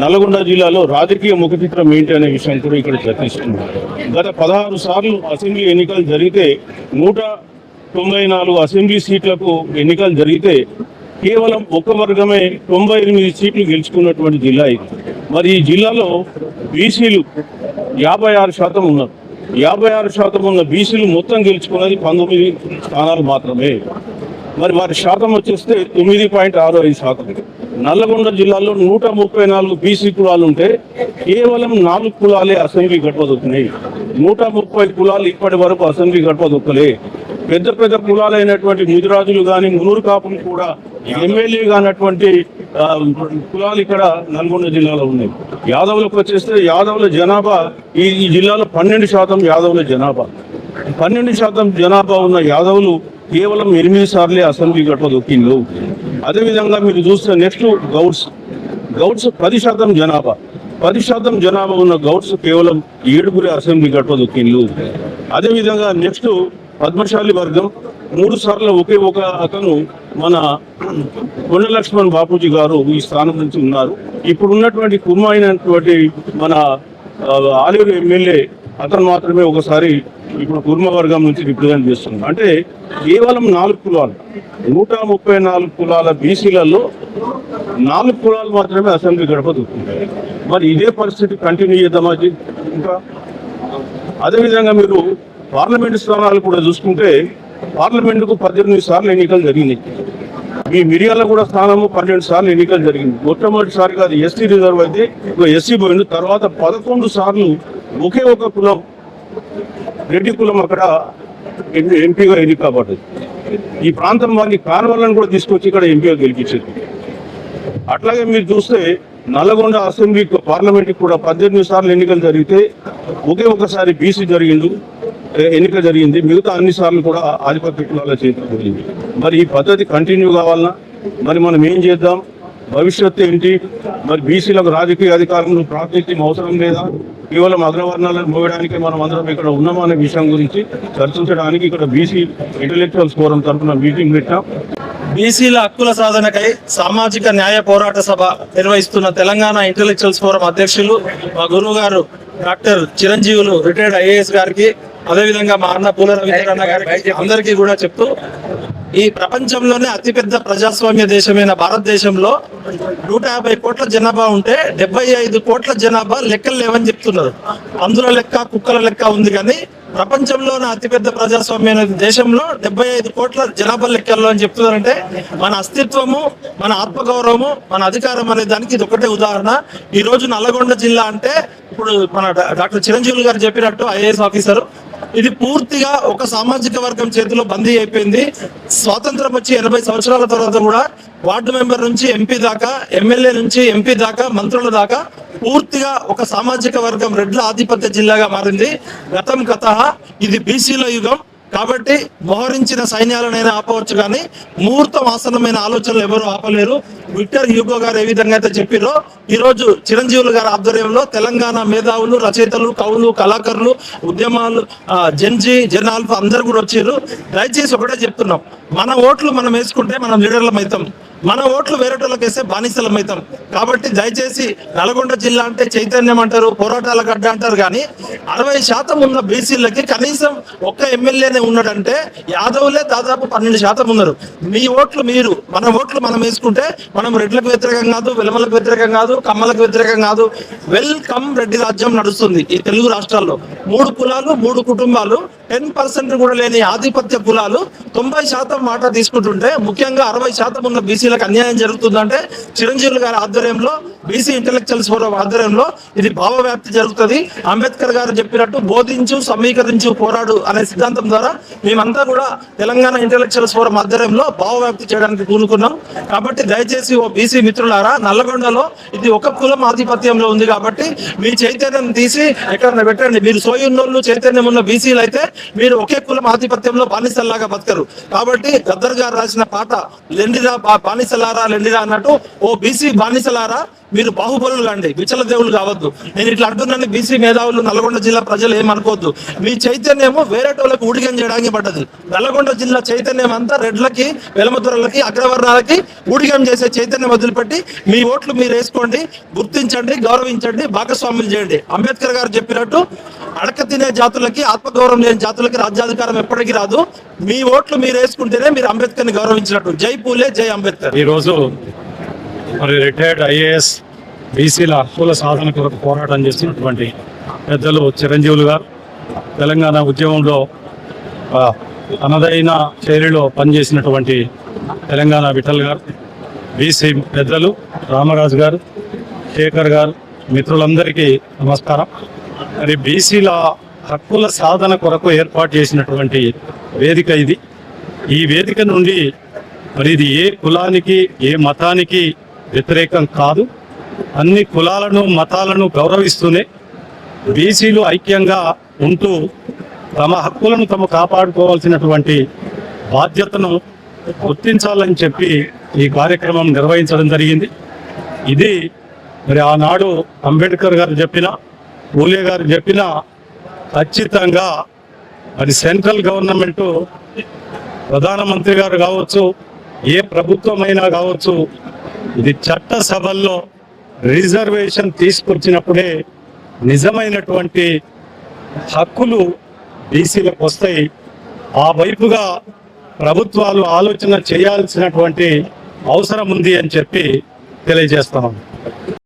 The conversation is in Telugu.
నల్గొండ జిల్లాలో రాజకీయ ముఖచిత్రం ఏంటి అనే విషయం కూడా ఇక్కడ చర్చిస్తున్నారు. గత 16 సార్లు అసెంబ్లీ ఎన్నికలు జరిగితే 194 అసెంబ్లీ సీట్లకు ఎన్నికలు జరిగితే కేవలం ఒక వర్గమే 98 సీట్లు గెలుచుకున్నటువంటి జిల్లా ఇది. మరి ఈ జిల్లాలో బీసీలు 56% ఉన్నారు. 56% ఉన్న బీసీలు మొత్తం గెలుచుకున్నది 19 స్థానాలు మాత్రమే. మరి వారి శాతం వచ్చేస్తే 9.65%. నల్లగొండ జిల్లాలో 134 బీసీ కులాలు ఉంటే కేవలం 4 కులాలే అసెంబ్లీ గడప దొక్కున్నాయి. 130 కులాలు ఇప్పటి వరకు అసెంబ్లీ గడప దొక్కలే. పెద్ద పెద్ద కులాలైనటువంటి ముదిరాజులు కానీ మునూరు కాపులు కూడా ఎమ్మెల్యే కానటువంటి కులాలు ఇక్కడ నల్గొండ జిల్లాలో ఉన్నాయి. యాదవులకు వచ్చేస్తే యాదవుల జనాభా ఈ జిల్లాలో 12% యాదవుల జనాభా. 12% జనాభా ఉన్న యాదవులు కేవలం 8 సార్లే అసెంబ్లీ గడప దొక్కిండు. అదేవిధంగా మీరు చూస్తే నెక్స్ట్ గౌడ్స్ 10% జనాభా. 10% జనాభా ఉన్న గౌడ్స్ కేవలం 7 అసెంబ్లీ గడప దొక్కిండు. అదేవిధంగా నెక్స్ట్ పద్మశాలి వర్గం 3 సార్లు ఒకే ఒక అతను మన కొండ లక్ష్మణ్ బాపూజీ గారు ఈ స్థానం నుంచి ఉన్నారు. ఇప్పుడు ఉన్నటువంటి కుర్మ అయినటువంటి మన ఆలేరు ఎమ్మెల్యే అతను మాత్రమే ఒకసారి ఇప్పుడు కుర్మ వర్గం నుంచి రిప్రజెంట్ చేస్తున్నారు. అంటే కేవలం 4 కులాలు 134 కులాల బీసీలలో 4 కులాలు మాత్రమే అసెంబ్లీ గడప దొరుకుతుంది. మరి ఇదే పరిస్థితి కంటిన్యూ చేద్దామా ఇంకా? అదేవిధంగా మీరు పార్లమెంటు స్థానాలు కూడా చూసుకుంటే పార్లమెంటుకు 18 సార్లు ఎన్నికలు జరిగినాయి. మీ మిర్యాల కూడా స్థానము 12 సార్లు ఎన్నికలు జరిగింది. మొట్టమొదటిసారిగా అది ఎస్టీ రిజర్వ్ అయితే ఎస్సీ పోయింది. తర్వాత 11 సార్లు ఒకే ఒక కులం రెడ్డి కులం అక్కడ ఎంపీగా ఎన్నిక కాబట్టింది. ఈ ప్రాంతం వారిని కారణాలను కూడా తీసుకొచ్చి ఇక్కడ ఎంపీగా గెలిపించింది. అట్లాగే మీరు చూస్తే నల్లగొండ అసెంబ్లీ పార్లమెంట్కి కూడా 18 సార్లు ఎన్నికలు జరిగితే ఒకే ఒకసారి బీసీ ఎన్నిక జరిగింది. మిగతా అన్ని సార్లు కూడా ఆధిపత్య కులాల చేతిలో జరిగింది. మరి ఈ పద్ధతి కంటిన్యూ కావాలన్నా మరి మనం ఏం చేద్దాం? భవిష్యత్తు ఏంటి? మరి బీసీలకు రాజకీయ అధికారులు ప్రాతినిధ్యం అవసరం లేదా? కేవలం అగ్రవర్ణాలను మోయడానికి మనం అందరం ఇక్కడ ఉన్నామనే విషయం గురించి చర్చించడానికి ఇక్కడ బీసీ ఇంటెలెక్చువల్స్ ఫోరం తరఫున మీటింగ్ పెట్టాం. బీసీల హక్కుల సాధనకై సామాజిక న్యాయ పోరాట సభ నిర్వహిస్తున్న తెలంగాణ ఇంటెలెక్చువల్స్ ఫోరం అధ్యక్షులు మా గురువు గారు డాక్టర్ చిరంజీవులు రిటైర్డ్ ఐఏఎస్ గారికి, అదేవిధంగా మా అన్న పూల రవీంద్రన్న గారికి అందరికీ కూడా చెప్తూ, ఈ ప్రపంచంలోనే అతిపెద్ద ప్రజాస్వామ్య దేశమైన భారతదేశంలో 150 కోట్ల జనాభా ఉంటే 75 కోట్ల జనాభా లెక్కలు లేవని చెప్తున్నారు. అందులో లెక్క కుక్కల లెక్క ఉంది, కానీ ప్రపంచంలోనే అతిపెద్ద ప్రజాస్వామ్య దేశంలో 75 కోట్ల జనాభా లెక్కల్లో అని చెప్తున్నారంటే మన అస్తిత్వము, మన ఆత్మగౌరవము, మన అధికారం అనే దానికి ఇది ఒకటే ఉదాహరణ. ఈ రోజు నల్లగొండ జిల్లా అంటే ఇప్పుడు మన డాక్టర్ చిరంజీవులు గారు చెప్పినట్టు ఐఏఎస్ ఆఫీసర్, ఇది పూర్తిగా ఒక సామాజిక వర్గం చేతిలో బందీ అయిపోయింది. స్వాతంత్రం వచ్చి 80 సంవత్సరాల తర్వాత కూడా వార్డు మెంబర్ నుంచి ఎంపీ దాకా, ఎమ్మెల్యే నుంచి ఎంపీ దాకా, మంత్రుల దాకా పూర్తిగా ఒక సామాజిక వర్గం రెడ్ల ఆధిపత్య జిల్లాగా మారింది. గతం కథ, ఇది బీసీల యుగం. కాబట్టి మోహరించిన సైన్యాలనైనా ఆపవచ్చు, కానీ ముహూర్తం ఆసనమైన ఆలోచనలు ఎవరు ఆపలేరు. విక్టర్ హ్యూగో గారు ఏ విధంగా అయితే చెప్పారో, ఈ రోజు చిరంజీవులు గారి ఆధ్వర్యంలో తెలంగాణ మేధావులు, రచయితలు, కవులు, కళాకారులు, ఉద్యమాలు, జన్ ఆల్ఫా అందరు కూడా వచ్చారు. దయచేసి ఒకటే చెప్తున్నాం, మన ఓట్లు మనం వేసుకుంటే మనం లీడర్లం అవుతాం, మన ఓట్లు వేరేటోళ్ళకి వేస్తే బానిసలం అవుతాం. కాబట్టి దయచేసి నల్గొండ జిల్లా అంటే చైతన్యం అంటారు, పోరాటాల గడ్డ అంటారు, కానీ 60% ఉన్న బీసీలకి కనీసం ఒక్క ఎమ్మెల్యేనే ఉన్నాడంటే యాదవులే దాదాపు 12% ఉన్నారు. మీ ఓట్లు మీరు, మన ఓట్లు మనం వేసుకుంటే మనం రెడ్లకు వ్యతిరేకం కాదు, వెలమలకు వ్యతిరేకం కాదు, కమ్మలకు వ్యతిరేకం కాదు. వెల్కమ్ రెడ్డి రాజ్యం నడుస్తుంది ఈ తెలుగు రాష్ట్రాల్లో. 3 కులాలు 3 కుటుంబాలు 10% కూడా లేని ఆధిపత్య కులాలు 90% మాట తీసుకుంటుంటే, ముఖ్యంగా 60% ఉన్న బీసీలకు అన్యాయం జరుగుతుందంటే చిరంజీవులు గారి ఆధ్వర్యంలో, బీసీ ఇంటెలెక్చువల్స్ ఫోరం ఆధ్వర్యంలో ఇది భావవ్యాప్తి జరుగుతుంది. అంబేద్కర్ గారు చెప్పినట్టు బోధించు, సమీకరించు, పోరాడు అనే సిద్ధాంతం ద్వారా మేమంతా కూడా తెలంగాణ ఇంటెలెక్చువల్స్ ఫోరం ఆధ్వర్యంలో భావవ్యాప్తి చేయడానికి కూనుకున్నాం. కాబట్టి దయచేసి ఓ బీసీ మిత్రులారా, నల్లగొండలో ఇది ఒక కులం ఆధిపత్యంలో ఉంది కాబట్టి మీ చైతన్యం తీసి ఎక్కడన్నా పెట్టండి. మీరు సోయున్నోళ్ళు చైతన్యం ఉన్న బీసీలు అయితే మీరు ఒకే కులం ఆధిపత్యంలో బానిసల్లాగా బతకరు. కాబట్టి గద్దర్ గారు రాసిన పాట లెండిరా బానిసలారా లెండిరా అన్నట్టు, ఓ బీసీ బానిసలారా మీరు బాహుబలులు లాంటి విచల దేవుళ్ళు కావద్దు. నేను ఇట్లా అంటున్నాను, బీసీ మేధావులు నల్గొండ జిల్లా ప్రజలు ఏమనుకోవద్దు. మీ చైతన్యము వేరే టోళ్ళకు ఊడిగం చేయడానికి పడ్డది. నల్గొండ జిల్లా చైతన్యం అంతా రెడ్లకి, వెలమతురలకి, అగ్రవర్ణాలకి ఊడిగం చేసే చైతన్యం వదిలిపెట్టి మీ ఓట్లు మీరు వేసుకోండి, గుర్తించండి, గౌరవించండి, భాగస్వాములు చేయండి. అంబేద్కర్ గారు చెప్పినట్టు అడక తినే జాతులకి, ఆత్మగౌరవం లేని జాతులకి రాజ్యాధికారం ఎప్పటికీ రాదు. మీ ఓట్లు మీరు వేసుకుంటేనే మీరు అంబేద్కర్ని గౌరవించినట్టు. జై పూలే, జై అంబేద్కర్. ఈరోజు మరి రిటైర్డ్ ఐఏఎస్ బీసీల హక్కుల సాధన కొరకు పోరాటం చేస్తున్నటువంటి పెద్దలు చిరంజీవులు గారు, తెలంగాణ ఉద్యమంలో తనదైన శైలిలో పనిచేసినటువంటి తెలంగాణ విఠల్ గారు, బీసీ పెద్దలు రామరాజు గారు, శేఖర్ గారు, మిత్రులందరికీ నమస్కారం. మరి బీసీల హక్కుల సాధన కొరకు ఏర్పాటు చేసినటువంటి వేదిక ఇది. ఈ వేదిక నుండి మరి ఇది ఏ కులానికి, ఏ మతానికి వ్యతిరేకం కాదు. అన్ని కులాలను, మతాలను గౌరవిస్తూనే బీసీలు ఐక్యంగా ఉంటూ తమ హక్కులను తమ కాపాడుకోవాల్సినటువంటి బాధ్యతను గుర్తించాలని చెప్పి ఈ కార్యక్రమం నిర్వహించడం జరిగింది. ఇది మరి ఆనాడు అంబేద్కర్ గారు చెప్పిన, పూలే గారు చెప్పిన ఖచ్చితంగా మరి సెంట్రల్ గవర్నమెంటు, ప్రధానమంత్రి గారు కావచ్చు, ఏ ప్రభుత్వమైనా కావచ్చు, ఇది చట్టసభల్లో రిజర్వేషన్ తీసుకొచ్చినప్పుడే నిజమైనటువంటి హక్కులు బీసీలకు వస్తాయి. ఆ వైపుగా ప్రభుత్వాలు ఆలోచన చేయాల్సినటువంటి అవసరం ఉంది అని చెప్పి తెలియజేస్తున్నాం.